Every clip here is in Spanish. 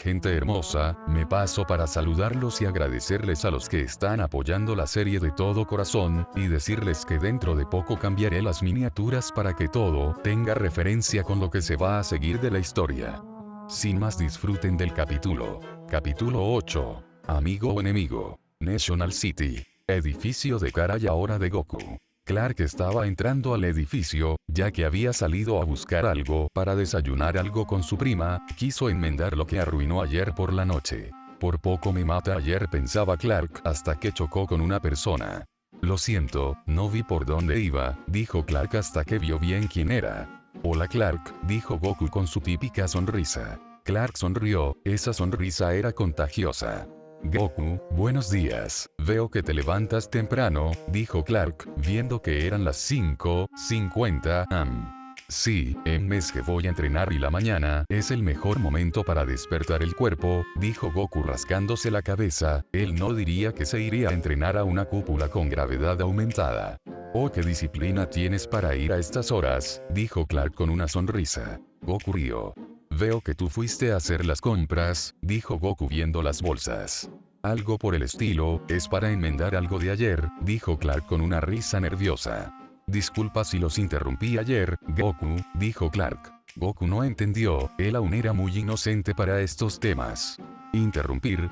Gente hermosa, me paso para saludarlos y agradecerles a los que están apoyando la serie de todo corazón, y decirles que dentro de poco cambiaré las miniaturas para que todo tenga referencia con lo que se va a seguir de la historia. Sin más, disfruten del capítulo. Capítulo 8. Amigo o enemigo. National City. Edificio de Kara y ahora de Goku. Clark estaba entrando al edificio, ya que había salido a buscar algo para desayunar algo con su prima. Quiso enmendar lo que arruinó ayer por la noche. Por poco me mata ayer, pensaba Clark, hasta que chocó con una persona. Lo siento, no vi por dónde iba, dijo Clark hasta que vio bien quién era. Hola Clark, dijo Goku con su típica sonrisa. Clark sonrió, esa sonrisa era contagiosa. Goku, buenos días, veo que te levantas temprano, dijo Clark, viendo que eran las 5:50 am. Sí, es que voy a entrenar y la mañana es el mejor momento para despertar el cuerpo, dijo Goku rascándose la cabeza. Él no diría que se iría a entrenar a una cúpula con gravedad aumentada. Oh, qué disciplina tienes para ir a estas horas, dijo Clark con una sonrisa. Goku rió. Veo que tú fuiste a hacer las compras, dijo Goku viendo las bolsas. Algo por el estilo, es para enmendar algo de ayer, dijo Clark con una risa nerviosa. Disculpa si los interrumpí ayer, Goku, dijo Clark. Goku no entendió, él aún era muy inocente para estos temas. ¿Interrumpir?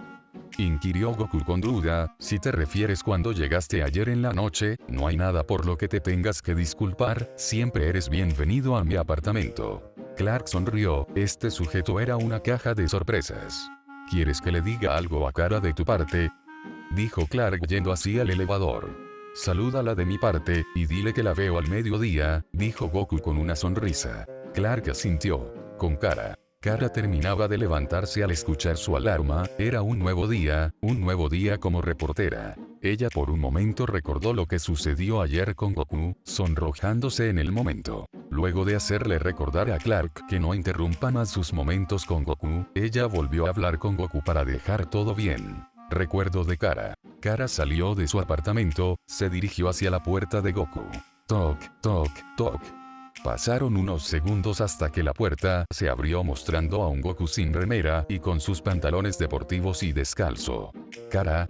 Inquirió Goku con duda. Si te refieres cuando llegaste ayer en la noche, no hay nada por lo que te tengas que disculpar, siempre eres bienvenido a mi apartamento. Clark sonrió, este sujeto era una caja de sorpresas. ¿Quieres que le diga algo a Kara de tu parte? Dijo Clark yendo hacia el elevador. Salúdala de mi parte, y dile que la veo al mediodía, dijo Goku con una sonrisa. Clark asintió. Con Kara. Kara terminaba de levantarse al escuchar su alarma, era un nuevo día como reportera. Ella por un momento recordó lo que sucedió ayer con Goku, sonrojándose en el momento. Luego de hacerle recordar a Clark que no interrumpa más sus momentos con Goku, ella volvió a hablar con Goku para dejar todo bien. Recuerdo de Kara. Kara salió de su apartamento, se dirigió hacia la puerta de Goku. Toc, toc, toc. Pasaron unos segundos hasta que la puerta se abrió mostrando a un Goku sin remera y con sus pantalones deportivos y descalzo. Kara,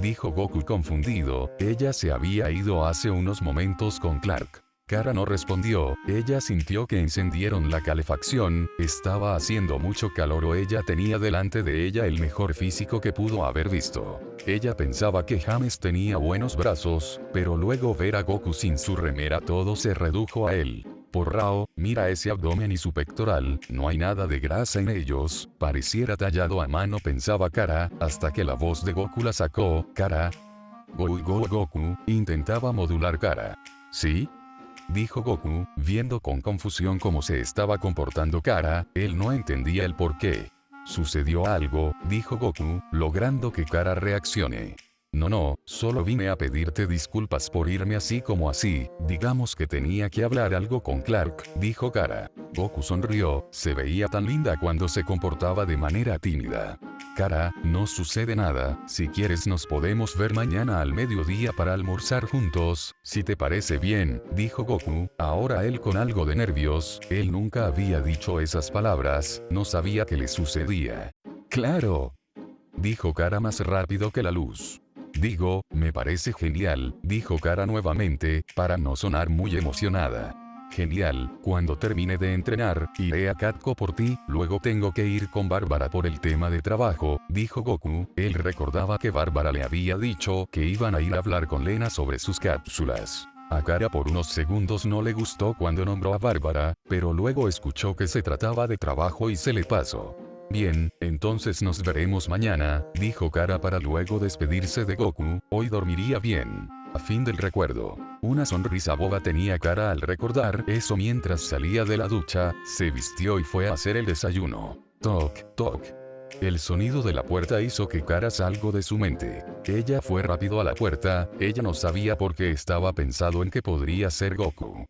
dijo Goku confundido, ella se había ido hace unos momentos con Clark. Kara no respondió, ella sintió que encendieron la calefacción, estaba haciendo mucho calor o ella tenía delante de ella el mejor físico que pudo haber visto. Ella pensaba que James tenía buenos brazos, pero luego ver a Goku sin su remera todo se redujo a él. Porrao, mira ese abdomen y su pectoral, no hay nada de grasa en ellos, pareciera tallado a mano, pensaba Kara, hasta que la voz de Goku la sacó. Kara. Goku, intentaba modular Kara. ¿Sí? Dijo Goku, viendo con confusión cómo se estaba comportando Kara, él no entendía el porqué. Sucedió algo, dijo Goku, logrando que Kara reaccione. No, solo vine a pedirte disculpas por irme así como así, digamos que tenía que hablar algo con Clark, dijo Kara. Goku sonrió, se veía tan linda cuando se comportaba de manera tímida. Kara, no sucede nada, si quieres nos podemos ver mañana al mediodía para almorzar juntos, si te parece bien, dijo Goku, ahora él con algo de nervios, él nunca había dicho esas palabras, no sabía qué le sucedía. Claro, dijo Kara más rápido que la luz. Digo, me parece genial, dijo Kara nuevamente, para no sonar muy emocionada. Genial, cuando termine de entrenar, iré a Katko por ti, luego tengo que ir con Bárbara por el tema de trabajo, dijo Goku. Él recordaba que Bárbara le había dicho que iban a ir a hablar con Lena sobre sus cápsulas. A Kara por unos segundos no le gustó cuando nombró a Bárbara, pero luego escuchó que se trataba de trabajo y se le pasó. Bien, entonces nos veremos mañana, dijo Kara para luego despedirse de Goku. Hoy dormiría bien. A fin del recuerdo. Una sonrisa boba tenía Kara al recordar eso mientras salía de la ducha, se vistió y fue a hacer el desayuno. Toc, toc. El sonido de la puerta hizo que Kara salga de su mente. Ella fue rápido a la puerta, ella no sabía por qué estaba pensado en que podría ser Goku.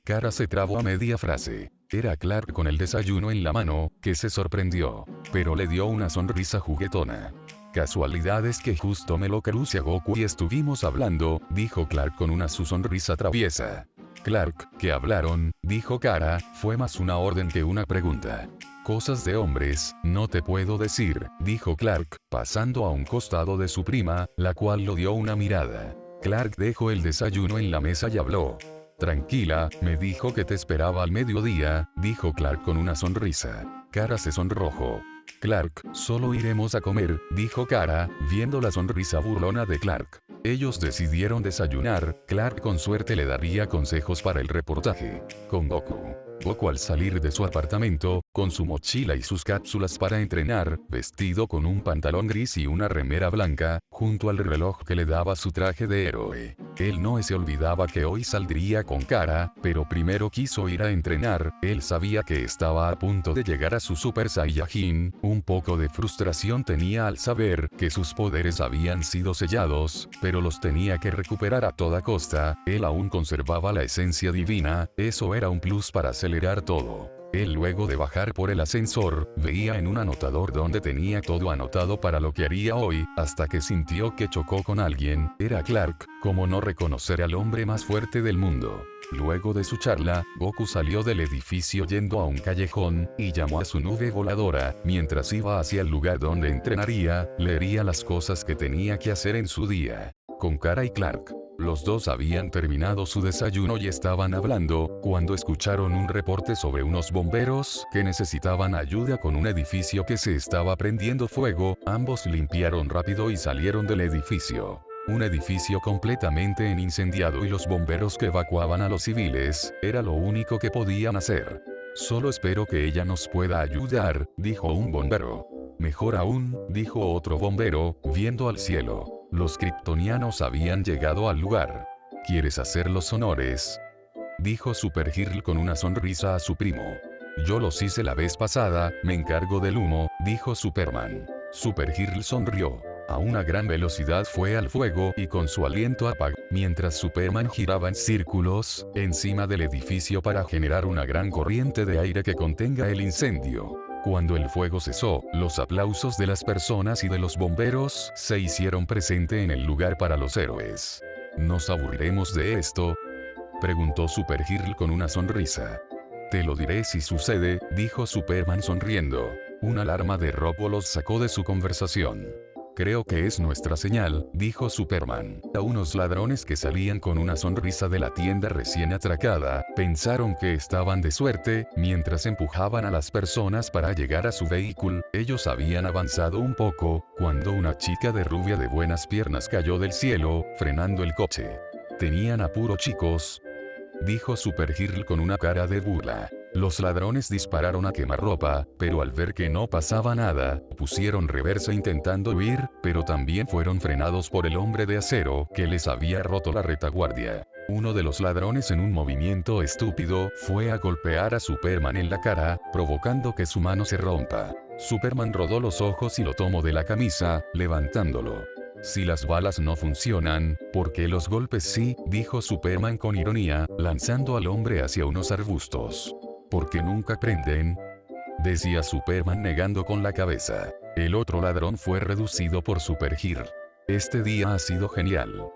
Kara se trabó a media frase. Era Clark con el desayuno en la mano, que se sorprendió, pero le dio una sonrisa juguetona. Casualidad es que justo me lo crucé a Goku y estuvimos hablando, dijo Clark con una su sonrisa traviesa. Clark, ¿qué hablaron? Dijo Kara, fue más una orden que una pregunta. cosas de hombres, no te puedo decir, dijo Clark, pasando a un costado de su prima, la cual lo dio una mirada. Clark dejó el desayuno en la mesa y habló. Tranquila, me dijo que te esperaba al mediodía, dijo Clark con una sonrisa. Kara se sonrojó. Clark, solo iremos a comer, dijo Kara, viendo la sonrisa burlona de Clark. Ellos decidieron desayunar, Clark con suerte le daría consejos para el reportaje. Con Goku. Goku al salir de su apartamento, con su mochila y sus cápsulas para entrenar, vestido con un pantalón gris y una remera blanca, junto al reloj que le daba su traje de héroe. Él no se olvidaba que hoy saldría con Kara, pero primero quiso ir a entrenar, él sabía que estaba a punto de llegar a su Super Saiyajin, un poco de frustración tenía al saber que sus poderes habían sido sellados, pero los tenía que recuperar a toda costa, él aún conservaba la esencia divina, eso era un plus para acelerar todo. Él luego de bajar por el ascensor, veía en un anotador donde tenía todo anotado para lo que haría hoy, hasta que sintió que chocó con alguien, era Clark, como no reconocer al hombre más fuerte del mundo. Luego de su charla, Goku salió del edificio yendo a un callejón, y llamó a su nube voladora, mientras iba hacia el lugar donde entrenaría, leería las cosas que tenía que hacer en su día. Con Kara y Clark. Los dos habían terminado su desayuno y estaban hablando, cuando escucharon un reporte sobre unos bomberos que necesitaban ayuda con un edificio que se estaba prendiendo fuego, ambos limpiaron rápido y salieron del edificio. Un edificio completamente incendiado y los bomberos que evacuaban a los civiles, era lo único que podían hacer. Solo espero que ella nos pueda ayudar, dijo un bombero. Mejor aún, dijo otro bombero, viendo al cielo. Los kryptonianos habían llegado al lugar. ¿Quieres hacer los honores?, dijo Supergirl con una sonrisa a su primo. Yo los hice la vez pasada, me encargo del humo, dijo Superman. Supergirl sonrió. A una gran velocidad fue al fuego y con su aliento apagó, mientras Superman giraba en círculos, encima del edificio para generar una gran corriente de aire que contenga el incendio. Cuando el fuego cesó, los aplausos de las personas y de los bomberos se hicieron presente en el lugar para los héroes. ¿Nos aburriremos de esto?, preguntó Supergirl con una sonrisa. Te lo diré si sucede, dijo Superman sonriendo. Una alarma de robo los sacó de su conversación. Creo que es nuestra señal, dijo Superman. A unos ladrones que salían con una sonrisa de la tienda recién atracada, pensaron que estaban de suerte, mientras empujaban a las personas para llegar a su vehículo, ellos habían avanzado un poco, cuando una chica de rubia de buenas piernas cayó del cielo, frenando el coche. Tenían apuro, chicos, dijo Supergirl con una cara de burla. Los ladrones dispararon a quemarropa, pero al ver que no pasaba nada, pusieron reversa intentando huir, pero también fueron frenados por el hombre de acero, que les había roto la retaguardia. Uno de los ladrones en un movimiento estúpido, fue a golpear a Superman en la cara, provocando que su mano se rompa. Superman rodó los ojos y lo tomó de la camisa, levantándolo. Si las balas no funcionan, ¿por qué los golpes sí?, dijo Superman con ironía, lanzando al hombre hacia unos arbustos. ¿Porque nunca prenden?, decía Superman negando con la cabeza. El otro ladrón fue reducido por Supergirl. Este día ha sido genial.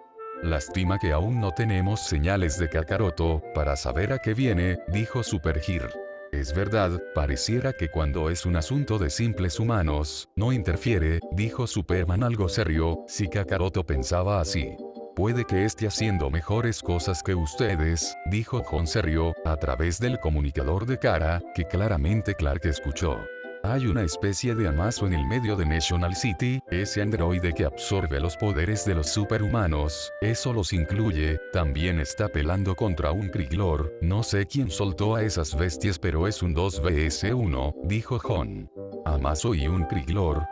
Lástima que aún no tenemos señales de Kakaroto, para saber a qué viene, dijo Supergirl. Es verdad, pareciera que cuando es un asunto de simples humanos, no interfiere, dijo Superman algo serio, si Kakaroto pensaba así. Puede que esté haciendo mejores cosas que ustedes, dijo John serio, a través del comunicador de Kara, que claramente Clark escuchó. Hay una especie de Amazo en el medio de National City, ese androide que absorbe los poderes de los superhumanos, eso los incluye, también está pelando contra un Krigglor, no sé quién soltó a esas bestias pero es un 2 vs 1, dijo John. Amazo y un Krigglor,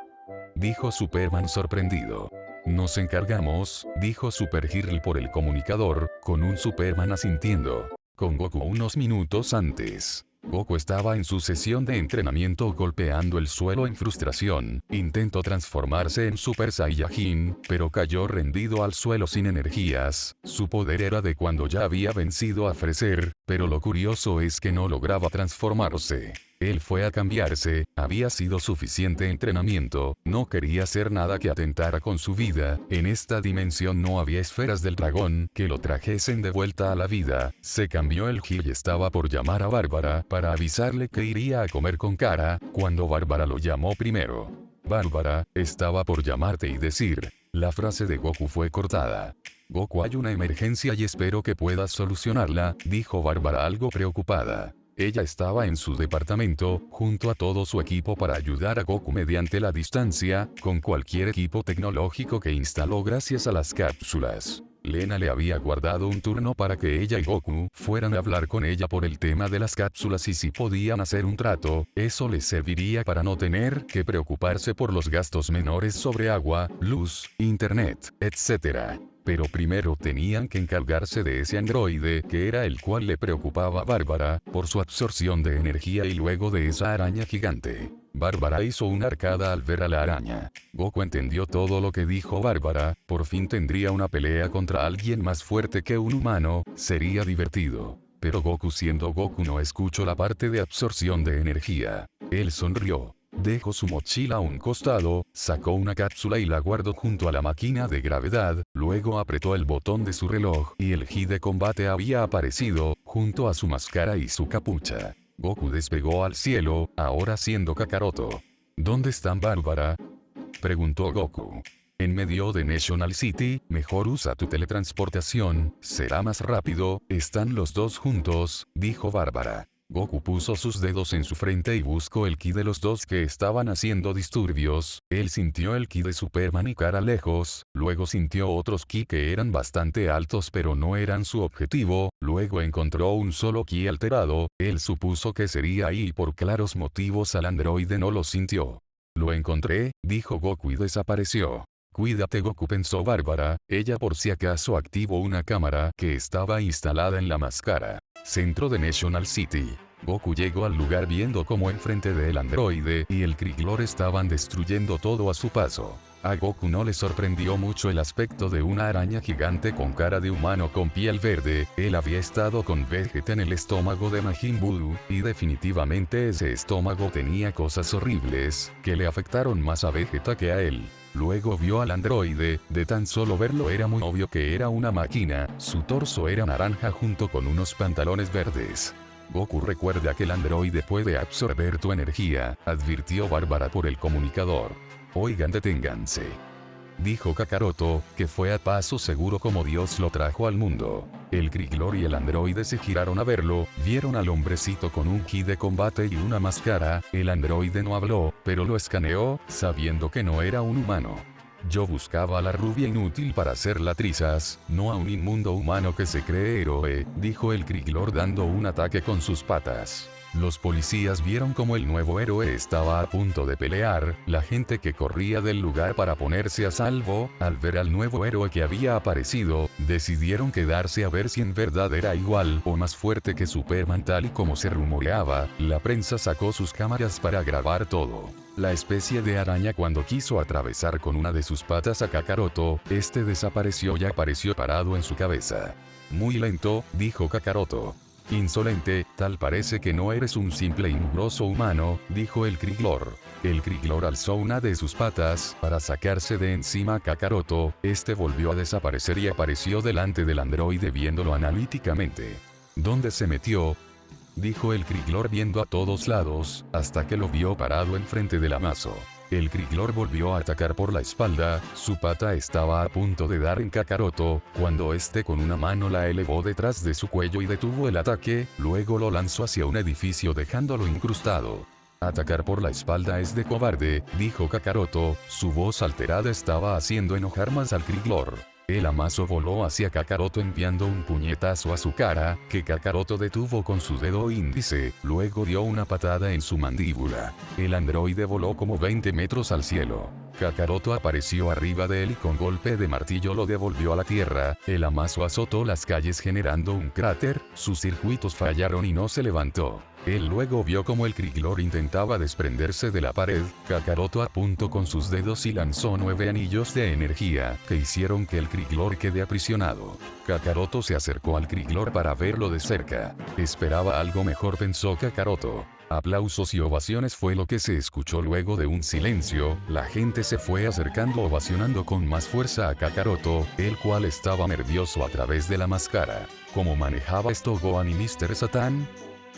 dijo Superman sorprendido. Nos encargamos, dijo Supergirl por el comunicador, con un Superman asintiendo. Con Goku unos minutos antes. Goku estaba en su sesión de entrenamiento golpeando el suelo en frustración, intentó transformarse en Super Saiyajin, pero cayó rendido al suelo sin energías, su poder era de cuando ya había vencido a Freezer, pero lo curioso es que no lograba transformarse. Él fue a cambiarse, había sido suficiente entrenamiento, no quería hacer nada que atentara con su vida, en esta dimensión no había esferas del dragón que lo trajesen de vuelta a la vida, se cambió el ki y estaba por llamar a Bárbara para avisarle que iría a comer con Kara, cuando Bárbara lo llamó primero. Bárbara, estaba por llamarte y decir, la frase de Goku fue cortada. Goku, hay una emergencia y espero que puedas solucionarla, dijo Bárbara algo preocupada. Ella estaba en su departamento, junto a todo su equipo para ayudar a Goku mediante la distancia, con cualquier equipo tecnológico que instaló gracias a las cápsulas. Lena le había guardado un turno para que ella y Goku fueran a hablar con ella por el tema de las cápsulas y si podían hacer un trato, eso les serviría para no tener que preocuparse por los gastos menores sobre agua, luz, internet, etc. Pero primero tenían que encargarse de ese androide que era el cual le preocupaba a Bárbara, por su absorción de energía y luego de esa araña gigante. Bárbara hizo una arcada al ver a la araña. Goku entendió todo lo que dijo Bárbara, por fin tendría una pelea contra alguien más fuerte que un humano, sería divertido. Pero Goku siendo Goku no escuchó la parte de absorción de energía. Él sonrió. Dejó su mochila a un costado, sacó una cápsula y la guardó junto a la máquina de gravedad, luego apretó el botón de su reloj y el Ki de combate había aparecido, junto a su máscara y su capucha. Goku despegó al cielo, ahora siendo Kakaroto. ¿Dónde están Bárbara?, preguntó Goku. En medio de National City, mejor usa tu teletransportación, será más rápido, están los dos juntos, dijo Bárbara. Goku puso sus dedos en su frente y buscó el ki de los dos que estaban haciendo disturbios, él sintió el ki de Superman y Kara lejos, luego sintió otros ki que eran bastante altos pero no eran su objetivo, luego encontró un solo ki alterado, él supuso que sería ahí y por claros motivos al androide no lo sintió. Lo encontré, dijo Goku y desapareció. Cuídate Goku, pensó Bárbara, ella por si acaso activó una cámara que estaba instalada en la máscara. Centro de National City. Goku llegó al lugar viendo cómo enfrente del androide y el Krillor estaban destruyendo todo a su paso. A Goku no le sorprendió mucho el aspecto de una araña gigante con cara de humano con piel verde, él había estado con Vegeta en el estómago de Majin Buu, y definitivamente ese estómago tenía cosas horribles, que le afectaron más a Vegeta que a él. Luego vio al androide, de tan solo verlo era muy obvio que era una máquina, su torso era naranja junto con unos pantalones verdes. Goku, recuerda que el androide puede absorber tu energía, advirtió Bárbara por el comunicador. Oigan, deténganse, dijo Kakaroto, que fue a paso seguro como Dios lo trajo al mundo. El Krillor y el androide se giraron a verlo, vieron al hombrecito con un ki de combate y una máscara, el androide no habló, pero lo escaneó, sabiendo que no era un humano. Yo buscaba a la rubia inútil para hacerla trizas, no a un inmundo humano que se cree héroe, dijo el Krillor dando un ataque con sus patas. Los policías vieron como el nuevo héroe estaba a punto de pelear, la gente que corría del lugar para ponerse a salvo, al ver al nuevo héroe que había aparecido, decidieron quedarse a ver si en verdad era igual o más fuerte que Superman tal y como se rumoreaba, la prensa sacó sus cámaras para grabar todo. La especie de araña cuando quiso atravesar con una de sus patas a Kakaroto, este desapareció y apareció parado en su cabeza. Muy lento, dijo Kakaroto. Insolente, tal parece que no eres un simple y mugroso humano, dijo el Krillor. El Krillor alzó una de sus patas para sacarse de encima a Kakaroto, este volvió a desaparecer y apareció delante del androide viéndolo analíticamente. ¿Dónde se metió?, dijo el Krillor viendo a todos lados, hasta que lo vio parado enfrente del amazo. El Krillor volvió a atacar por la espalda, su pata estaba a punto de dar en Kakaroto, cuando este con una mano la elevó detrás de su cuello y detuvo el ataque, luego lo lanzó hacia un edificio dejándolo incrustado. Atacar por la espalda es de cobarde, dijo Kakaroto, su voz alterada estaba haciendo enojar más al Krillor. El amazo voló hacia Kakaroto enviando un puñetazo a su cara, que Kakaroto detuvo con su dedo índice, luego dio una patada en su mandíbula. El androide voló como 20 metros al cielo. Kakaroto apareció arriba de él y con golpe de martillo lo devolvió a la tierra, el amazo azotó las calles generando un cráter, sus circuitos fallaron y no se levantó. Él luego vio como el Krillor intentaba desprenderse de la pared, Kakaroto apuntó con sus dedos y lanzó 9 anillos de energía, que hicieron que el Krillor quede aprisionado. Kakaroto se acercó al Krillor para verlo de cerca. Esperaba algo mejor, pensó Kakaroto. Aplausos y ovaciones fue lo que se escuchó luego de un silencio. La gente se fue acercando ovacionando con más fuerza a Kakaroto, el cual estaba nervioso a través de la máscara. ¿Cómo manejaba esto Gohan y Mr. Satan?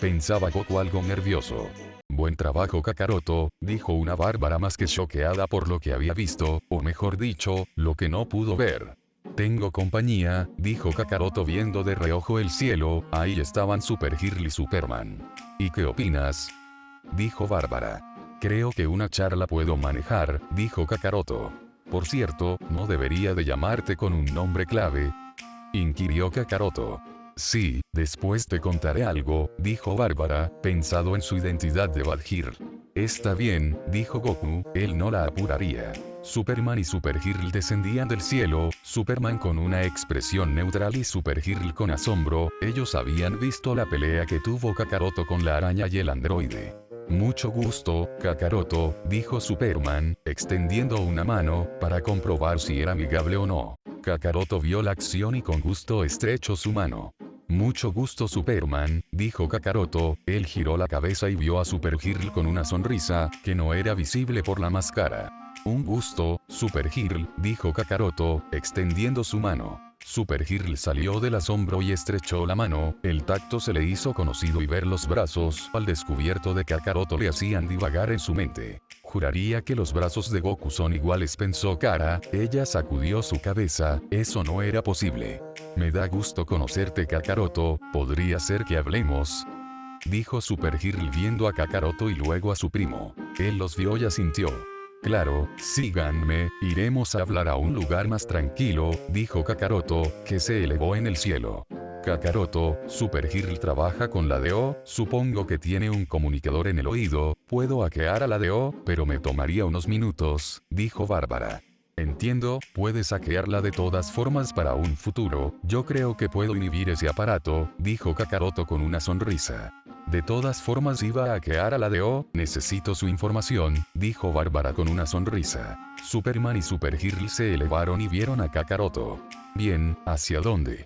Pensaba Goku algo nervioso. Buen trabajo Kakaroto, dijo una Bárbara más que choqueada por lo que había visto, o mejor dicho, lo que no pudo ver. Tengo compañía, dijo Kakaroto viendo de reojo el cielo, ahí estaban Super Girl y Superman. ¿Y qué opinas? Dijo Bárbara. Creo que una charla puedo manejar, dijo Kakaroto. Por cierto, ¿no debería de llamarte con un nombre clave? Inquirió Kakaroto. Sí, después te contaré algo, dijo Bárbara, pensado en su identidad de Badgirl. Está bien, dijo Goku, él no la apuraría. Superman y Supergirl descendían del cielo, Superman con una expresión neutral y Supergirl con asombro, ellos habían visto la pelea que tuvo Kakaroto con la araña y el androide. Mucho gusto, Kakaroto, dijo Superman, extendiendo una mano, para comprobar si era amigable o no. Kakaroto vio la acción y con gusto estrechó su mano. Mucho gusto Superman, dijo Kakaroto, él giró la cabeza y vio a Supergirl con una sonrisa, que no era visible por la máscara. Un gusto, Supergirl, dijo Kakaroto, extendiendo su mano. Supergirl salió del asombro y estrechó la mano, el tacto se le hizo conocido y ver los brazos al descubierto de Kakaroto le hacían divagar en su mente. Juraría que los brazos de Goku son iguales, pensó Kara, ella sacudió su cabeza, eso no era posible. Me da gusto conocerte Kakaroto, ¿podría ser que hablemos? Dijo Supergirl viendo a Kakaroto y luego a su primo. Él los vio y asintió. Claro, síganme, iremos a hablar a un lugar más tranquilo, dijo Kakaroto, que se elevó en el cielo. Kakaroto, Supergirl trabaja con la DO, supongo que tiene un comunicador en el oído, puedo hackear a la DO, pero me tomaría unos minutos, dijo Bárbara. Entiendo, puedes hackearla de todas formas para un futuro, yo creo que puedo inhibir ese aparato, dijo Kakaroto con una sonrisa. De todas formas iba a hackear a la DO, necesito su información, dijo Bárbara con una sonrisa. Superman y Supergirl se elevaron y vieron a Kakaroto. Bien, ¿hacia dónde?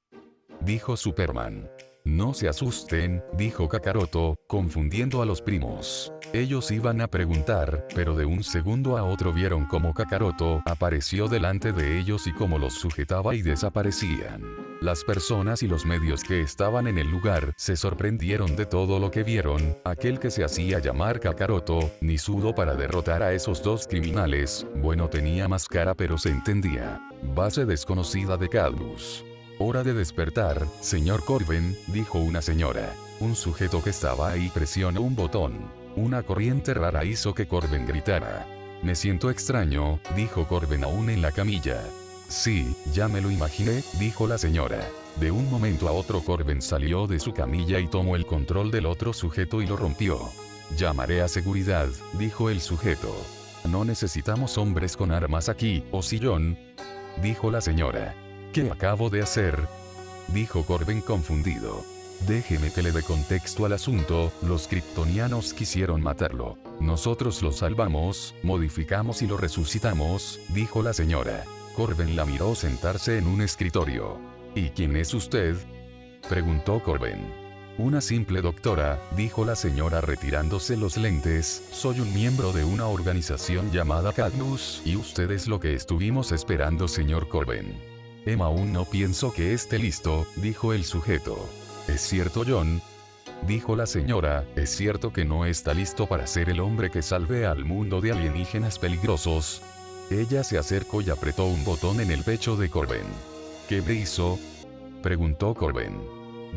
Dijo Superman. No se asusten, dijo Kakaroto, confundiendo a los primos. Ellos iban a preguntar, pero de un segundo a otro vieron cómo Kakaroto apareció delante de ellos y cómo los sujetaba y desaparecían. Las personas y los medios que estaban en el lugar se sorprendieron de todo lo que vieron, aquel que se hacía llamar Kakaroto, ni sudó para derrotar a esos dos criminales, bueno tenía máscara pero se entendía. Base desconocida de Cadmus. Hora de despertar, señor Corben, dijo una señora. Un sujeto que estaba ahí presionó un botón. Una corriente rara hizo que Corben gritara. Me siento extraño, dijo Corben aún en la camilla. Sí, ya me lo imaginé, dijo la señora. De un momento a otro Corben salió de su camilla y tomó el control del otro sujeto y lo rompió. Llamaré a seguridad, dijo el sujeto. No necesitamos hombres con armas aquí, o sillón, dijo la señora. ¿Qué acabo de hacer? Dijo Corben confundido. Déjeme que le dé contexto al asunto, los kryptonianos quisieron matarlo. Nosotros lo salvamos, modificamos y lo resucitamos, dijo la señora. Corben la miró sentarse en un escritorio. ¿Y quién es usted? Preguntó Corben. Una simple doctora, dijo la señora retirándose los lentes, soy un miembro de una organización llamada Cadmus, y usted es lo que estuvimos esperando señor Corben. Aún no pienso que esté listo, dijo el sujeto. ¿Es cierto John? Dijo la señora, es cierto que no está listo para ser el hombre que salve al mundo de alienígenas peligrosos. Ella se acercó y apretó un botón en el pecho de Corben. ¿Qué me hizo? Preguntó Corben.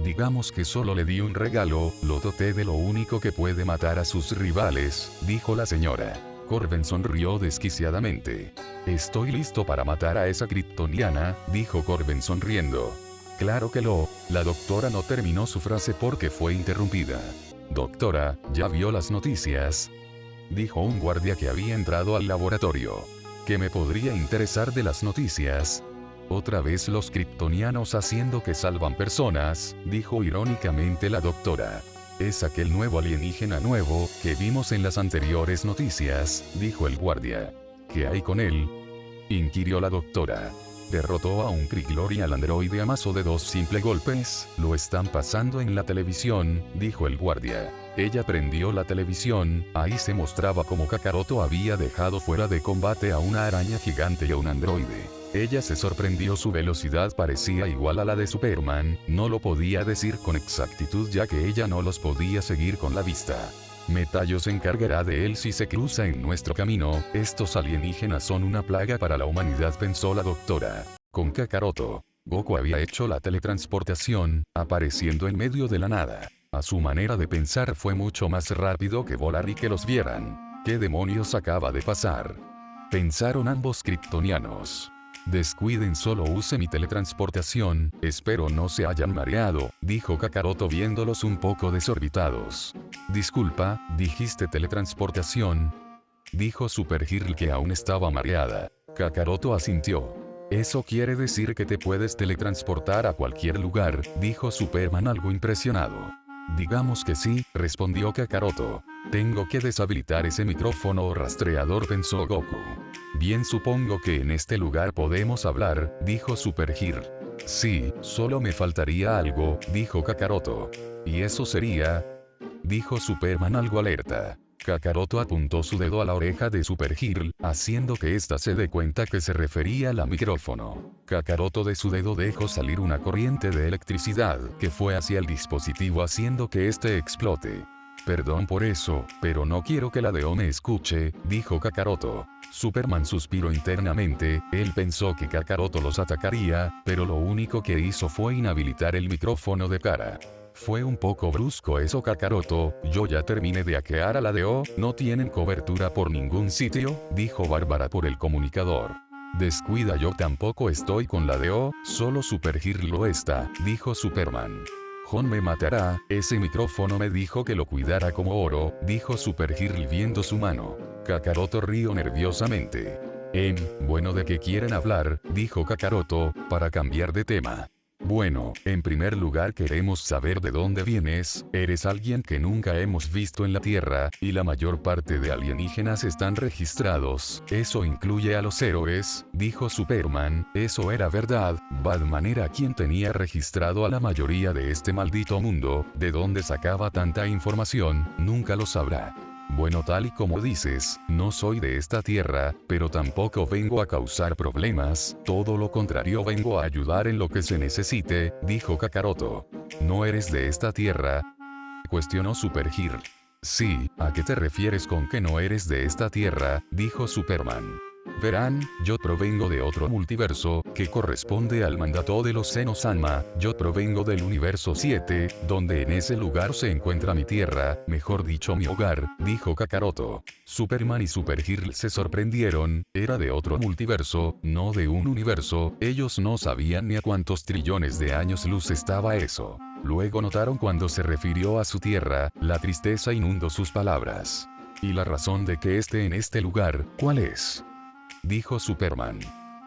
Digamos que solo le di un regalo, lo doté de lo único que puede matar a sus rivales, dijo la señora. Corben sonrió desquiciadamente. Estoy listo para matar a esa kryptoniana, dijo Corben sonriendo. Claro que lo. La doctora no terminó su frase porque fue interrumpida. Doctora, ¿ya vio las noticias? Dijo un guardia que había entrado al laboratorio. ¿Qué me podría interesar de las noticias? Otra vez los kryptonianos haciendo que salvan personas, dijo irónicamente la doctora. Es aquel nuevo alienígena nuevo, que vimos en las anteriores noticias, dijo el guardia. ¿Qué hay con él? Inquirió la doctora. Derrotó a un Krigglor y al androide a mazo de 2 simples golpes, lo están pasando en la televisión, dijo el guardia. Ella prendió la televisión, ahí se mostraba cómo Kakaroto había dejado fuera de combate a una araña gigante y a un androide. Ella se sorprendió, su velocidad parecía igual a la de Superman, no lo podía decir con exactitud ya que ella no los podía seguir con la vista. Metallo se encargará de él si se cruza en nuestro camino, estos alienígenas son una plaga para la humanidad, pensó la doctora. Con Kakaroto, Goku había hecho la teletransportación, apareciendo en medio de la nada. A su manera de pensar fue mucho más rápido que volar y que los vieran. ¿Qué demonios acaba de pasar?, pensaron ambos kryptonianos. Descuiden, solo use mi teletransportación, espero no se hayan mareado, dijo Kakaroto viéndolos un poco desorbitados. Disculpa, ¿dijiste teletransportación?, dijo Super Girl, que aún estaba mareada. Kakaroto asintió. Eso quiere decir que te puedes teletransportar a cualquier lugar, dijo Superman algo impresionado. Digamos que sí, respondió Kakaroto. Tengo que deshabilitar ese micrófono o rastreador, pensó Goku. Bien, supongo que en este lugar podemos hablar, dijo Super Girl. Sí, solo me faltaría algo, dijo Kakaroto. ¿Y eso sería?, dijo Superman algo alerta. Kakaroto apuntó su dedo a la oreja de Super Girl, haciendo que ésta se dé cuenta que se refería al micrófono. Kakaroto de su dedo dejó salir una corriente de electricidad que fue hacia el dispositivo haciendo que éste explote. Perdón por eso, pero no quiero que la DO me escuche, dijo Kakaroto. Superman suspiró internamente, él pensó que Kakaroto los atacaría, pero lo único que hizo fue inhabilitar el micrófono de cara. Fue un poco brusco eso, Kakaroto, yo ya terminé de hackear a la DO, no tienen cobertura por ningún sitio, dijo Bárbara por el comunicador. Descuida, yo tampoco estoy con la DO, solo Super Girl lo está, dijo Superman. John me matará, ese micrófono me dijo que lo cuidara como oro, dijo Super Girl viendo su mano. Kakaroto rió nerviosamente. Bueno, ¿de qué quieren hablar?, dijo Kakaroto, para cambiar de tema. Bueno, en primer lugar queremos saber de dónde vienes, eres alguien que nunca hemos visto en la Tierra, y la mayor parte de alienígenas están registrados, eso incluye a los héroes, dijo Superman, eso era verdad, Batman era quien tenía registrado a la mayoría de este maldito mundo, de dónde sacaba tanta información, nunca lo sabrá. Bueno, tal y como dices, no soy de esta tierra, pero tampoco vengo a causar problemas, todo lo contrario, vengo a ayudar en lo que se necesite, dijo Kakaroto. ¿No eres de esta tierra?, cuestionó Super Girl. Sí, ¿a qué te refieres con que no eres de esta tierra?, dijo Superman. Verán, yo provengo de otro multiverso, que corresponde al mandato de los Seno-Sanma, yo provengo del universo 7, donde en ese lugar se encuentra mi tierra, mejor dicho mi hogar, dijo Kakaroto. Superman y Super Girl se sorprendieron, era de otro multiverso, no de un universo, ellos no sabían ni a cuántos trillones de años luz estaba eso. Luego notaron cuando se refirió a su tierra, la tristeza inundó sus palabras. ¿Y la razón de que esté en este lugar, cuál es?, dijo Superman.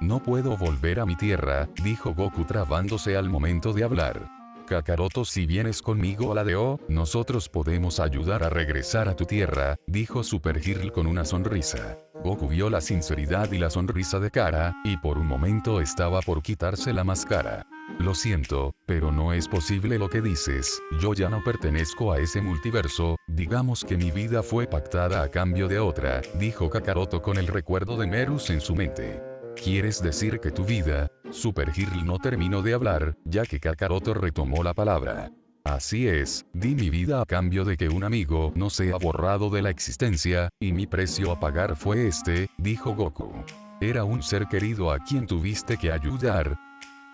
No puedo volver a mi tierra, dijo Goku trabándose al momento de hablar. Kakaroto, si vienes conmigo a la DO, nosotros podemos ayudar a regresar a tu tierra, dijo Super Girl con una sonrisa. Goku vio la sinceridad y la sonrisa de Kara, y por un momento estaba por quitarse la máscara. Lo siento, pero no es posible lo que dices, yo ya no pertenezco a ese multiverso, digamos que mi vida fue pactada a cambio de otra, dijo Kakaroto con el recuerdo de Merus en su mente. ¿Quieres decir que tu vida? Super Girl no terminó de hablar, ya que Kakaroto retomó la palabra. Así es, di mi vida a cambio de que un amigo no sea borrado de la existencia, y mi precio a pagar fue este, dijo Goku. ¿Era un ser querido a quien tuviste que ayudar?,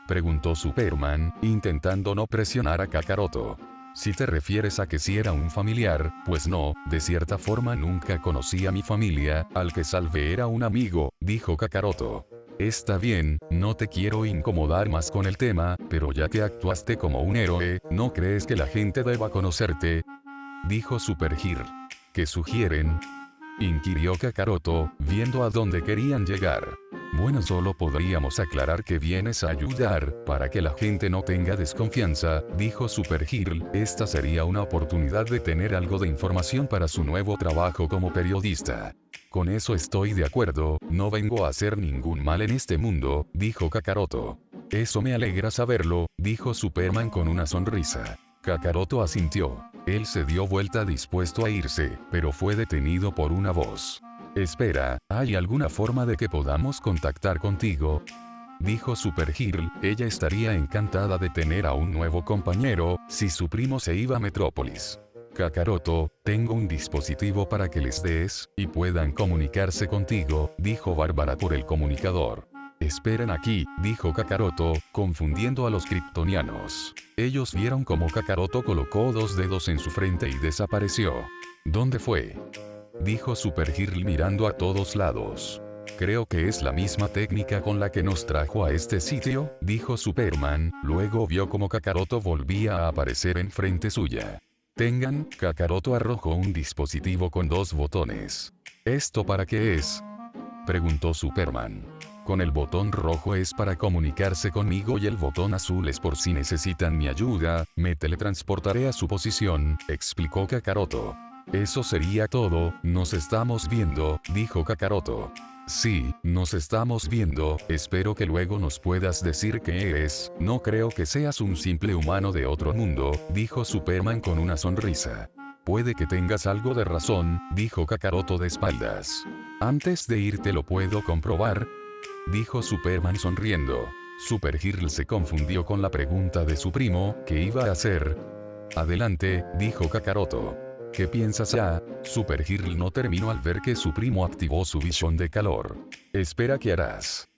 preguntó Superman, intentando no presionar a Kakaroto. Si te refieres a que si era un familiar, pues no, de cierta forma nunca conocí a mi familia, al que salvé era un amigo, dijo Kakaroto. Está bien, no te quiero incomodar más con el tema, pero ya que actuaste como un héroe, ¿no crees que la gente deba conocerte?, dijo Super Girl. ¿Qué sugieren?, inquirió Kakaroto, viendo a dónde querían llegar. Bueno, solo podríamos aclarar que vienes a ayudar, para que la gente no tenga desconfianza, dijo Super Girl, esta sería una oportunidad de tener algo de información para su nuevo trabajo como periodista. Con eso estoy de acuerdo, no vengo a hacer ningún mal en este mundo, dijo Kakaroto. Eso me alegra saberlo, dijo Superman con una sonrisa. Kakaroto asintió. Él se dio vuelta dispuesto a irse, pero fue detenido por una voz. Espera, ¿hay alguna forma de que podamos contactar contigo? Dijo Supergirl, ella estaría encantada de tener a un nuevo compañero, si su primo se iba a Metrópolis. Kakaroto, tengo un dispositivo para que les des, y puedan comunicarse contigo, dijo Bárbara por el comunicador. Esperen aquí, dijo Kakaroto, confundiendo a los kryptonianos. Ellos vieron cómo Kakaroto colocó 2 dedos en su frente y desapareció. ¿Dónde fue? Dijo Supergirl mirando a todos lados. Creo que es la misma técnica con la que nos trajo a este sitio, dijo Superman, luego vio cómo Kakaroto volvía a aparecer enfrente suya. Tengan, Kakaroto arrojó un dispositivo con 2 botones. ¿Esto para qué es? Preguntó Superman. Con el botón rojo es para comunicarse conmigo y el botón azul es por si necesitan mi ayuda, me teletransportaré a su posición, explicó Kakaroto. Eso sería todo, nos estamos viendo, dijo Kakaroto. Sí, nos estamos viendo, espero que luego nos puedas decir qué eres, no creo que seas un simple humano de otro mundo, dijo Superman con una sonrisa. Puede que tengas algo de razón, dijo Kakaroto de espaldas. Antes de irte lo puedo comprobar, dijo Superman sonriendo. Supergirl se confundió con la pregunta de su primo, ¿qué iba a hacer? Adelante, dijo Kakaroto. ¿Qué piensas ya? Supergirl no terminó al ver que su primo activó su visión de calor. Espera, ¿qué harás?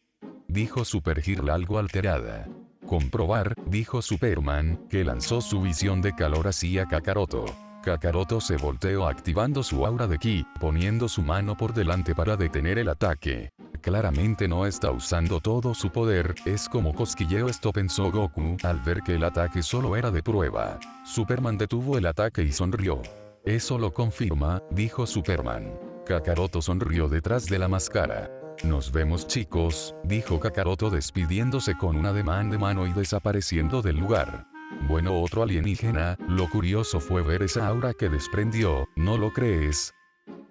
Dijo Supergirl algo alterada. Comprobar, dijo Superman, que lanzó su visión de calor hacia Kakaroto. Kakaroto se volteó activando su aura de ki, poniendo su mano por delante para detener el ataque. Claramente no está usando todo su poder, es como cosquilleo, esto pensó Goku, al ver que el ataque solo era de prueba. Superman detuvo el ataque y sonrió. Eso lo confirma, dijo Superman. Kakaroto sonrió detrás de la máscara. Nos vemos chicos, dijo Kakaroto despidiéndose con un ademán de mano y desapareciendo del lugar. Bueno, otro alienígena, lo curioso fue ver esa aura que desprendió, ¿no lo crees?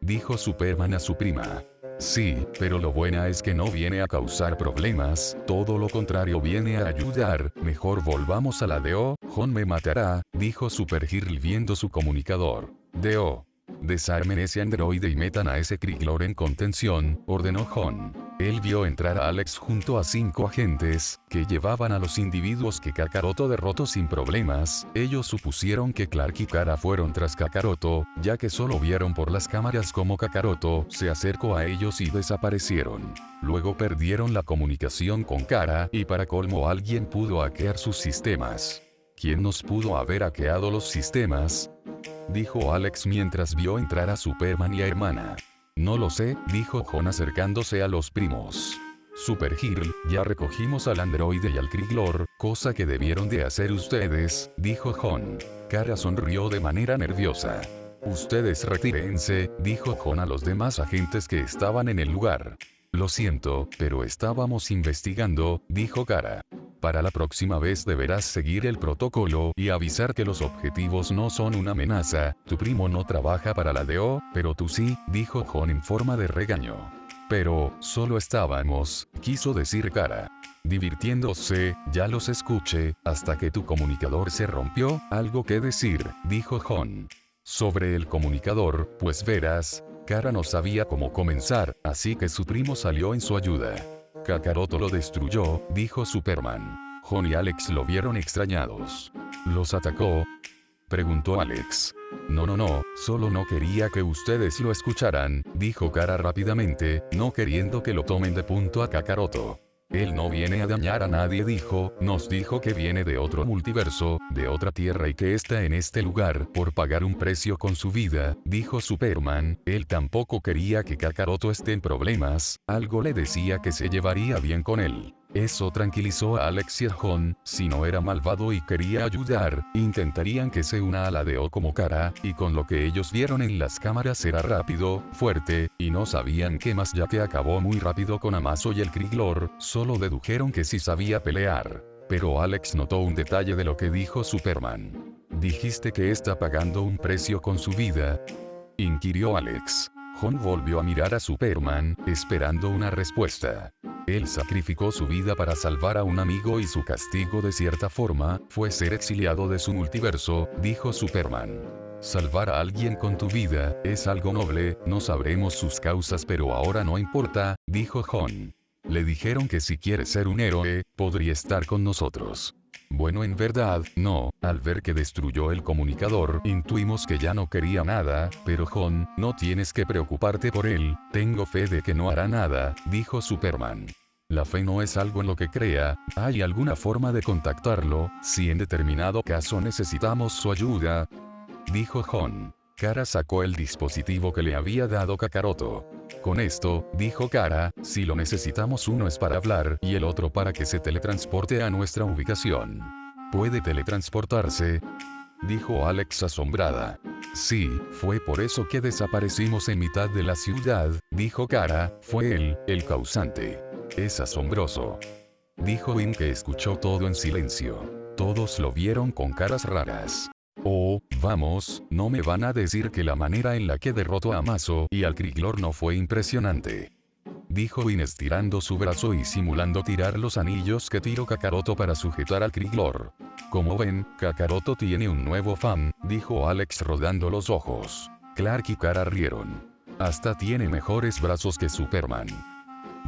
Dijo Superman a su prima. Sí, pero lo buena es que no viene a causar problemas, todo lo contrario viene a ayudar, mejor volvamos a la DO, Jon me matará, dijo Supergirl viendo su comunicador. DO. Desarmen ese androide y metan a ese Krillor en contención, ordenó Jon. Él vio entrar a Alex junto a 5 agentes, que llevaban a los individuos que Kakaroto derrotó sin problemas. Ellos supusieron que Clark y Kara fueron tras Kakaroto, ya que solo vieron por las cámaras cómo Kakaroto se acercó a ellos y desaparecieron. Luego perdieron la comunicación con Kara, y para colmo alguien pudo hackear sus sistemas. ¿Quién nos pudo haber hackeado los sistemas? Dijo Alex mientras vio entrar a Superman y a Hermana. No lo sé, dijo Jon acercándose a los primos. Supergirl, ya recogimos al androide y al Krillor, cosa que debieron de hacer ustedes, dijo Jon. Kara sonrió de manera nerviosa. Ustedes retírense, dijo Jon a los demás agentes que estaban en el lugar. Lo siento, pero estábamos investigando, dijo Kara. Para la próxima vez deberás seguir el protocolo y avisar que los objetivos no son una amenaza. Tu primo no trabaja para la DO, pero tú sí, dijo Jon en forma de regaño. Pero, solo estábamos, quiso decir Kara. Divirtiéndose, ya los escuché, hasta que tu comunicador se rompió, algo que decir, dijo Jon. Sobre el comunicador, pues verás, Kara no sabía cómo comenzar, así que su primo salió en su ayuda. Kakaroto lo destruyó, dijo Superman. Jon y Alex lo vieron extrañados. ¿Los atacó? Preguntó Alex. No, solo no quería que ustedes lo escucharan, dijo Kara rápidamente, no queriendo que lo tomen de punto a Kakaroto. Él no viene a dañar a nadie, dijo, nos dijo que viene de otro multiverso, de otra tierra y que está en este lugar por pagar un precio con su vida, dijo Superman. Él tampoco quería que Kakaroto esté en problemas, algo le decía que se llevaría bien con él. Eso tranquilizó a Alex y a Jon, si no era malvado y quería ayudar, intentarían que se una a la DO como Kara, y con lo que ellos vieron en las cámaras era rápido, fuerte, y no sabían qué más ya que acabó muy rápido con Amazo y el Krillor, solo dedujeron que sí sabía pelear. Pero Alex notó un detalle de lo que dijo Superman. ¿Dijiste que está pagando un precio con su vida?, inquirió Alex. Jon volvió a mirar a Superman, esperando una respuesta. Él sacrificó su vida para salvar a un amigo y su castigo de cierta forma, fue ser exiliado de su multiverso, dijo Superman. Salvar a alguien con tu vida, es algo noble, no sabremos sus causas pero ahora no importa, dijo Jon. Le dijeron que si quiere ser un héroe, podría estar con nosotros. Bueno, en verdad, no, al ver que destruyó el comunicador, intuimos que ya no quería nada, pero Jon, no tienes que preocuparte por él, tengo fe de que no hará nada, dijo Superman. La fe no es algo en lo que crea, ¿hay alguna forma de contactarlo, si en determinado caso necesitamos su ayuda? Dijo Jon. Kara sacó el dispositivo que le había dado Kakaroto. Con esto, dijo Kara, si lo necesitamos uno es para hablar y el otro para que se teletransporte a nuestra ubicación. ¿Puede teletransportarse? Dijo Alex asombrada. Sí, fue por eso que desaparecimos en mitad de la ciudad, dijo Kara, fue él, el causante. Es asombroso. Dijo Win que escuchó todo en silencio. Todos lo vieron con caras raras. Oh, vamos, no me van a decir que la manera en la que derrotó a Mazo y al Kriglor no fue impresionante. Dijo Win estirando su brazo y simulando tirar los anillos que tiró Kakaroto para sujetar al Kriglor. Como ven, Kakaroto tiene un nuevo fan, dijo Alex rodando los ojos. Clark y Kara rieron. Hasta tiene mejores brazos que Superman.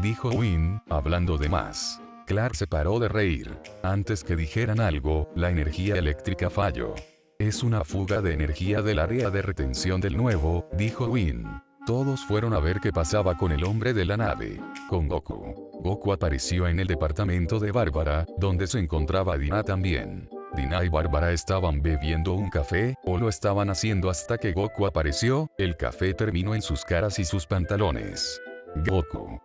Dijo Win, hablando de más. Clark se paró de reír. Antes que dijeran algo, la energía eléctrica falló. Es una fuga de energía del área de retención del nuevo, dijo Win. Todos fueron a ver qué pasaba con el hombre de la nave. Con Goku. Goku apareció en el departamento de Bárbara, donde se encontraba Dina también. Dina y Bárbara estaban bebiendo un café, o lo estaban haciendo hasta que Goku apareció, el café terminó en sus caras y sus pantalones. Goku.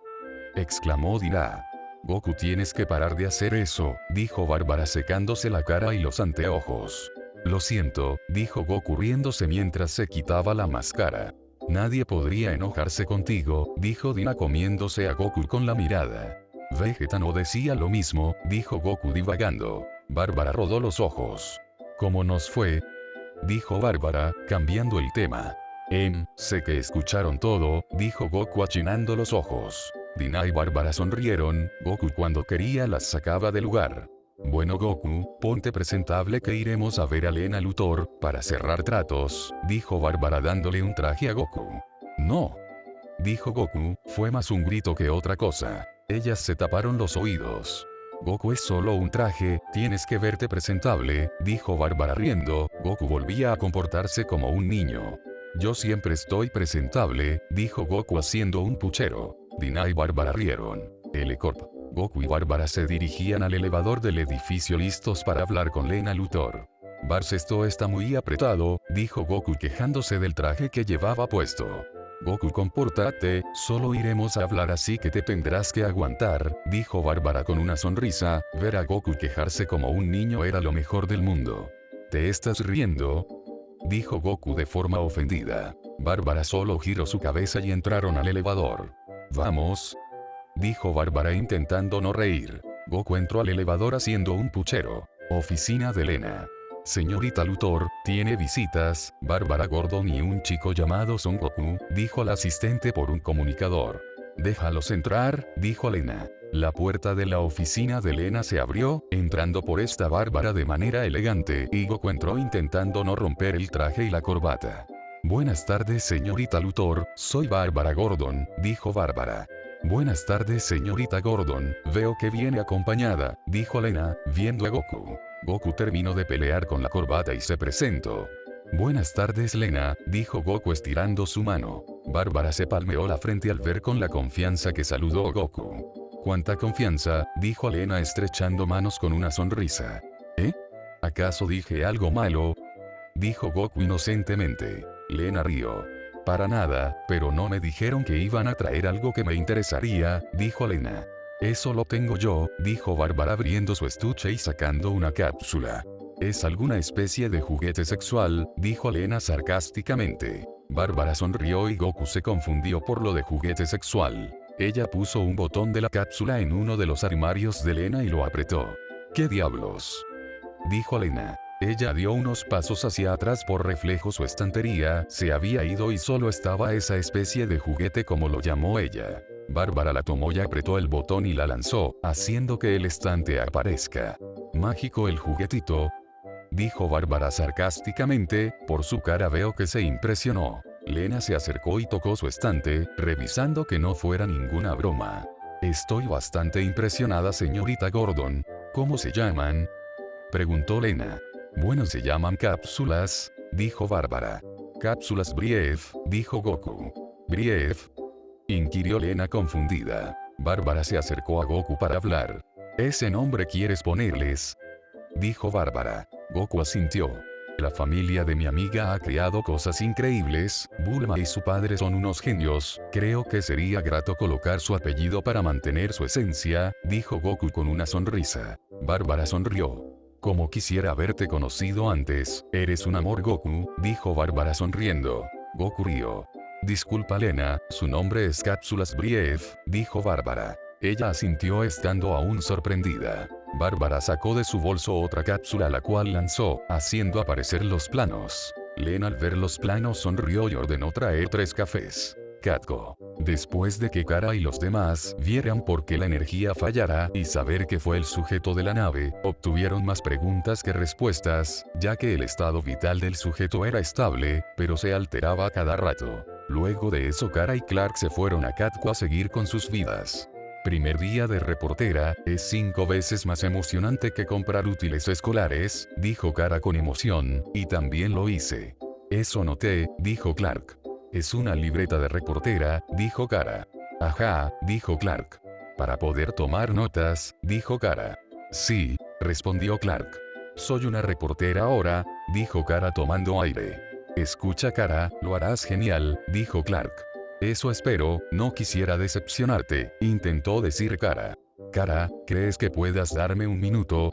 Exclamó Dina. Goku, tienes que parar de hacer eso, dijo Bárbara secándose la cara y los anteojos. Lo siento, dijo Goku riéndose mientras se quitaba la máscara. Nadie podría enojarse contigo, dijo Dina comiéndose a Goku con la mirada. Vegeta no decía lo mismo, dijo Goku divagando. Bárbara rodó los ojos. ¿Cómo nos fue? Dijo Bárbara, cambiando el tema. Sé que escucharon todo, dijo Goku achinando los ojos. Dina y Bárbara sonrieron, Goku cuando quería las sacaba del lugar. Bueno Goku, ponte presentable que iremos a ver a Lena Luthor, para cerrar tratos, dijo Bárbara dándole un traje a Goku. No. Dijo Goku, fue más un grito que otra cosa. Ellas se taparon los oídos. Goku, es solo un traje, tienes que verte presentable, dijo Bárbara riendo, Goku volvía a comportarse como un niño. Yo siempre estoy presentable, dijo Goku haciendo un puchero. Dina y Bárbara rieron. L-Corp. Goku y Bárbara se dirigían al elevador del edificio listos para hablar con Lena Luthor. Bars, esto está muy apretado, dijo Goku quejándose del traje que llevaba puesto. Goku, compórtate, solo iremos a hablar así que te tendrás que aguantar, dijo Bárbara con una sonrisa, ver a Goku quejarse como un niño era lo mejor del mundo. ¿Te estás riendo? Dijo Goku de forma ofendida. Bárbara solo giró su cabeza y entraron al elevador. Vamos. Dijo Bárbara intentando no reír. Goku entró al elevador haciendo un puchero. Oficina de Lena. Señorita Luthor, tiene visitas, Bárbara Gordon y un chico llamado Son Goku, dijo el asistente por un comunicador. Déjalos entrar, dijo Lena. La puerta de la oficina de Lena se abrió, entrando por esta Bárbara de manera elegante, y Goku entró intentando no romper el traje y la corbata. Buenas tardes señorita Luthor, soy Bárbara Gordon, dijo Bárbara. Buenas tardes señorita Gordon, veo que viene acompañada, dijo Lena, viendo a Goku. Goku terminó de pelear con la corbata y se presentó. Buenas tardes Lena, dijo Goku estirando su mano. Bárbara se palmeó la frente al ver con la confianza que saludó a Goku. ¿Cuánta confianza?, dijo Lena estrechando manos con una sonrisa. ¿Eh? ¿Acaso dije algo malo?, dijo Goku inocentemente. Lena rió. Para nada, pero no me dijeron que iban a traer algo que me interesaría, dijo Lena. Eso lo tengo yo, dijo Bárbara abriendo su estuche y sacando una cápsula. ¿Es alguna especie de juguete sexual?, dijo Lena sarcásticamente. Bárbara sonrió y Goku se confundió por lo de juguete sexual. Ella puso un botón de la cápsula en uno de los armarios de Lena y lo apretó. ¿Qué diablos?, dijo Lena. Ella dio unos pasos hacia atrás por reflejo, su estantería se había ido y solo estaba esa especie de juguete como lo llamó ella. Bárbara la tomó y apretó el botón y la lanzó, haciendo que el estante aparezca. Mágico el juguetito, dijo Bárbara sarcásticamente, por su cara veo que se impresionó. Lena se acercó y tocó su estante, revisando que no fuera ninguna broma. Estoy bastante impresionada, señorita Gordon. ¿Cómo se llaman?, preguntó Lena. Bueno, se llaman cápsulas, dijo Bárbara. Cápsulas Brief, dijo Goku. ¿Brief?, inquirió Lena confundida. Bárbara se acercó a Goku para hablar. ¿Ese nombre quieres ponerles?, dijo Bárbara. Goku asintió. La familia de mi amiga ha creado cosas increíbles, Bulma y su padre son unos genios, creo que sería grato colocar su apellido para mantener su esencia, dijo Goku con una sonrisa. Bárbara sonrió. Como quisiera haberte conocido antes, eres un amor Goku, dijo Bárbara sonriendo. Goku rió. Disculpa Lena, su nombre es Cápsulas Brief, dijo Bárbara. Ella asintió estando aún sorprendida. Bárbara sacó de su bolso otra cápsula la cual lanzó, haciendo aparecer los planos. Lena al ver los planos sonrió y ordenó traer 3 cafés. Katko. Después de que Kara y los demás vieran por qué la energía fallara y saber que fue el sujeto de la nave, obtuvieron más preguntas que respuestas, ya que el estado vital del sujeto era estable, pero se alteraba a cada rato. Luego de eso Kara y Clark se fueron a Katko a seguir con sus vidas. Primer día de reportera, es 5 veces más emocionante que comprar útiles escolares, dijo Kara con emoción, y también lo hice. Eso noté, dijo Clark. Es una libreta de reportera, dijo Kara. Ajá, dijo Clark. Para poder tomar notas, dijo Kara. Sí, respondió Clark. Soy una reportera ahora, dijo Kara tomando aire. Escucha Kara, lo harás genial, dijo Clark. Eso espero, no quisiera decepcionarte, intentó decir Kara. Kara, ¿crees que puedas darme un minuto?,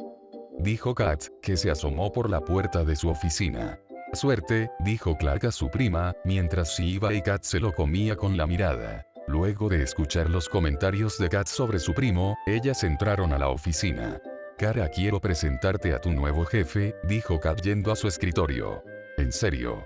dijo Kat, que se asomó por la puerta de su oficina. Suerte, dijo Clark a su prima, mientras se iba y Kat se lo comía con la mirada. Luego de escuchar los comentarios de Kat sobre su primo, ellas entraron a la oficina. Kara, quiero presentarte a tu nuevo jefe, dijo Kat yendo a su escritorio. ¿En serio?,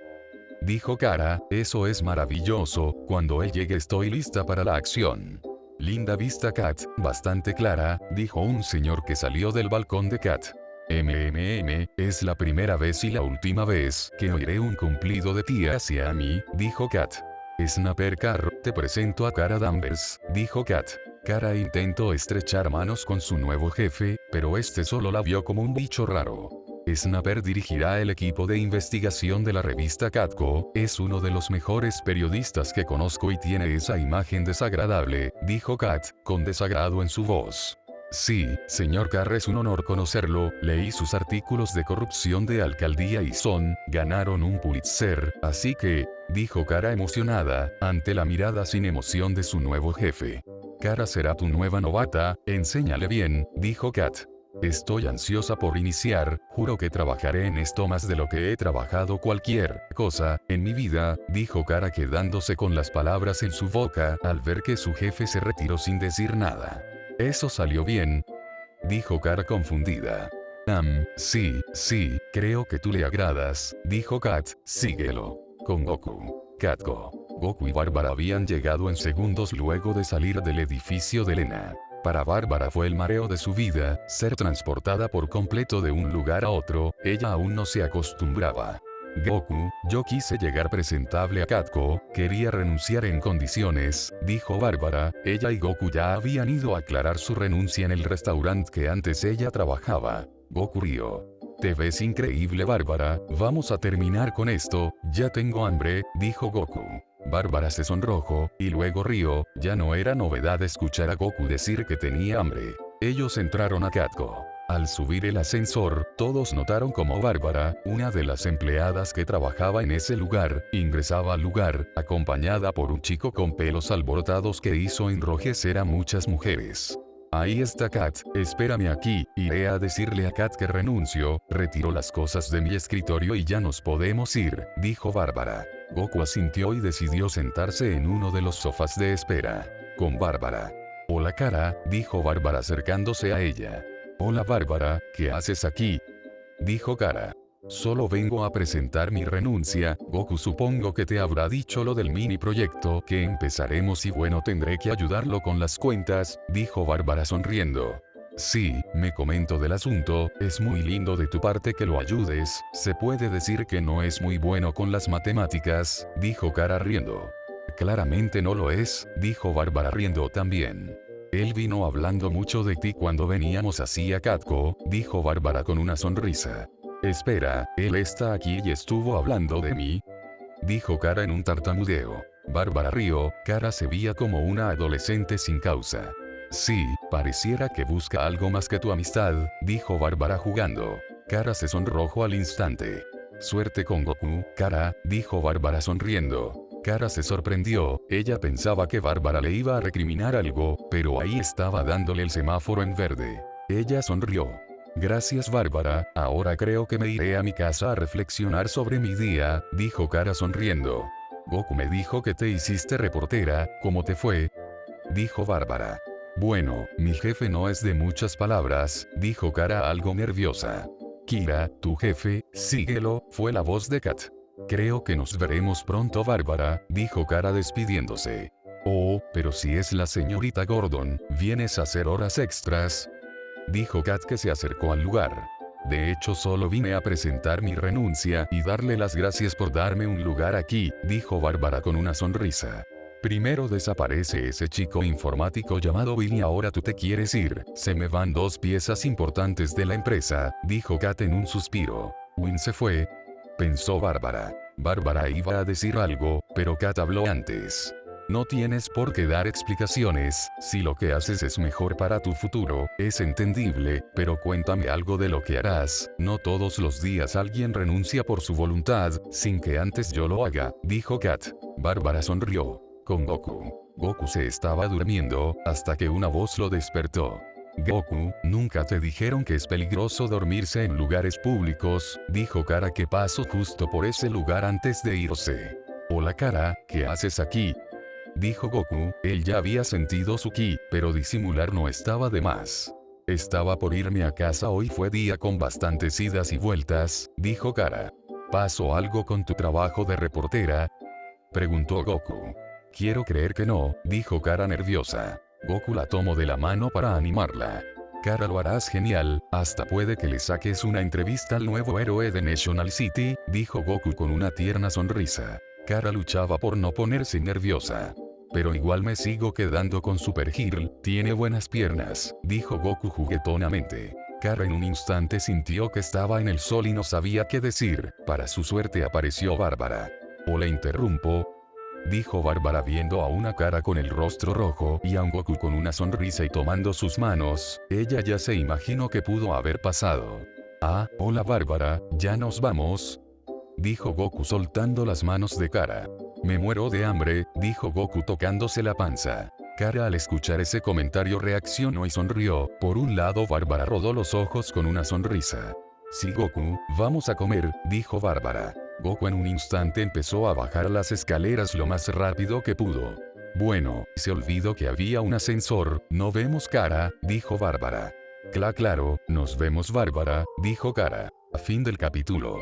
dijo Kara, eso es maravilloso, cuando él llegue estoy lista para la acción. Linda vista Kat, bastante clara, dijo un señor que salió del balcón de Kat. Es la primera vez y la última vez que oiré un cumplido de ti hacia mí, dijo Kat. Snapper Carr, te presento a Kara Danvers, dijo Kat. Kara intentó estrechar manos con su nuevo jefe, pero este solo la vio como un bicho raro. Snapper dirigirá el equipo de investigación de la revista Katko, es uno de los mejores periodistas que conozco y tiene esa imagen desagradable, dijo Kat, con desagrado en su voz. Sí, señor Carr, es un honor conocerlo, leí sus artículos de corrupción de alcaldía y ganaron un Pulitzer, así que, dijo Kara emocionada, ante la mirada sin emoción de su nuevo jefe. Kara será tu nueva novata, enséñale bien, dijo Kat. Estoy ansiosa por iniciar, juro que trabajaré en esto más de lo que he trabajado cualquier cosa en mi vida, dijo Kara quedándose con las palabras en su boca al ver que su jefe se retiró sin decir nada. Eso salió bien, dijo Kara confundida. Sí, creo que tú le agradas, dijo Kat, síguelo. Con Goku. Katko. Goku y Bárbara habían llegado en segundos luego de salir del edificio de Lena. Para Bárbara fue el mareo de su vida, ser transportada por completo de un lugar a otro, ella aún no se acostumbraba. Goku, yo quise llegar presentable a Katko, quería renunciar en condiciones, dijo Bárbara, ella y Goku ya habían ido a aclarar su renuncia en el restaurante que antes ella trabajaba. Goku rió. Te ves increíble Bárbara, vamos a terminar con esto, ya tengo hambre, dijo Goku. Bárbara se sonrojó, y luego rió, ya no era novedad escuchar a Goku decir que tenía hambre. Ellos entraron a Katko. Al subir el ascensor, todos notaron como Bárbara, una de las empleadas que trabajaba en ese lugar, ingresaba al lugar, acompañada por un chico con pelos alborotados que hizo enrojecer a muchas mujeres. Ahí está Kat, espérame aquí, iré a decirle a Kat que renuncio, retiro las cosas de mi escritorio y ya nos podemos ir, dijo Bárbara. Goku asintió y decidió sentarse en uno de los sofás de espera. Con Bárbara. Hola Kara, dijo Bárbara acercándose a ella. Hola Bárbara, ¿qué haces aquí?, dijo Kara. Solo vengo a presentar mi renuncia. Goku, supongo que te habrá dicho lo del mini proyecto que empezaremos y bueno, tendré que ayudarlo con las cuentas, dijo Bárbara sonriendo. Sí, me comento del asunto, es muy lindo de tu parte que lo ayudes, se puede decir que no es muy bueno con las matemáticas, dijo Kara riendo. Claramente no lo es, dijo Bárbara riendo también. Él vino hablando mucho de ti cuando veníamos así a Katko, dijo Bárbara con una sonrisa. Espera, ¿él está aquí y estuvo hablando de mí? Dijo Kara en un tartamudeo. Bárbara rió, Kara se veía como una adolescente sin causa. Sí, pareciera que busca algo más que tu amistad, dijo Bárbara jugando. Kara se sonrojó al instante. Suerte con Goku, Kara, dijo Bárbara sonriendo. Kara se sorprendió, ella pensaba que Bárbara le iba a recriminar algo, pero ahí estaba dándole el semáforo en verde. Ella sonrió. Gracias Bárbara, ahora creo que me iré a mi casa a reflexionar sobre mi día, dijo Kara sonriendo. Goku me dijo que te hiciste reportera, ¿cómo te fue? Dijo Bárbara. Bueno, mi jefe no es de muchas palabras, dijo Kara algo nerviosa. Kira, tu jefe, síguelo, fue la voz de Kat. Creo que nos veremos pronto Bárbara, dijo Kara despidiéndose. Oh, pero si es la señorita Gordon, ¿vienes a hacer horas extras? Dijo Kat que se acercó al lugar. De hecho solo vine a presentar mi renuncia y darle las gracias por darme un lugar aquí, dijo Bárbara con una sonrisa. Primero desaparece ese chico informático llamado Bill y ahora tú te quieres ir, se me van dos piezas importantes de la empresa, dijo Kat en un suspiro. Win se fue, pensó Bárbara. Bárbara iba a decir algo, pero Kat habló antes. No tienes por qué dar explicaciones, si lo que haces es mejor para tu futuro, es entendible, pero cuéntame algo de lo que harás, no todos los días alguien renuncia por su voluntad, sin que antes yo lo haga, dijo Kat. Bárbara sonrió. Con Goku. Goku se estaba durmiendo, hasta que una voz lo despertó. Goku, ¿nunca te dijeron que es peligroso dormirse en lugares públicos? Dijo Kara que pasó justo por ese lugar antes de irse. Hola Kara, ¿qué haces aquí? Dijo Goku, él ya había sentido su ki, pero disimular no estaba de más. Estaba por irme a casa, hoy fue día con bastantes idas y vueltas, dijo Kara. ¿Pasó algo con tu trabajo de reportera? Preguntó Goku. Quiero creer que no, dijo Kara nerviosa. Goku la tomó de la mano para animarla. Kara, lo harás genial, hasta puede que le saques una entrevista al nuevo héroe de National City, dijo Goku con una tierna sonrisa. Kara luchaba por no ponerse nerviosa. Pero igual me sigo quedando con Super Girl, tiene buenas piernas, dijo Goku juguetonamente. Kara en un instante sintió que estaba en el sol y no sabía qué decir, para su suerte apareció Bárbara. ¿O le interrumpo? Dijo Bárbara viendo a una Kara con el rostro rojo y a un Goku con una sonrisa y tomando sus manos, ella ya se imaginó que pudo haber pasado. Ah, hola Bárbara, ¿ya nos vamos? Dijo Goku soltando las manos de Kara. Me muero de hambre, dijo Goku tocándose la panza. Kara al escuchar ese comentario reaccionó y sonrió, por un lado Bárbara rodó los ojos con una sonrisa. Sí Goku, vamos a comer, dijo Bárbara. Goku en un instante empezó a bajar las escaleras lo más rápido que pudo. Bueno, se olvidó que había un ascensor, no vemos Kara, dijo Bárbara. Claro, nos vemos Bárbara, dijo Kara. A fin del capítulo.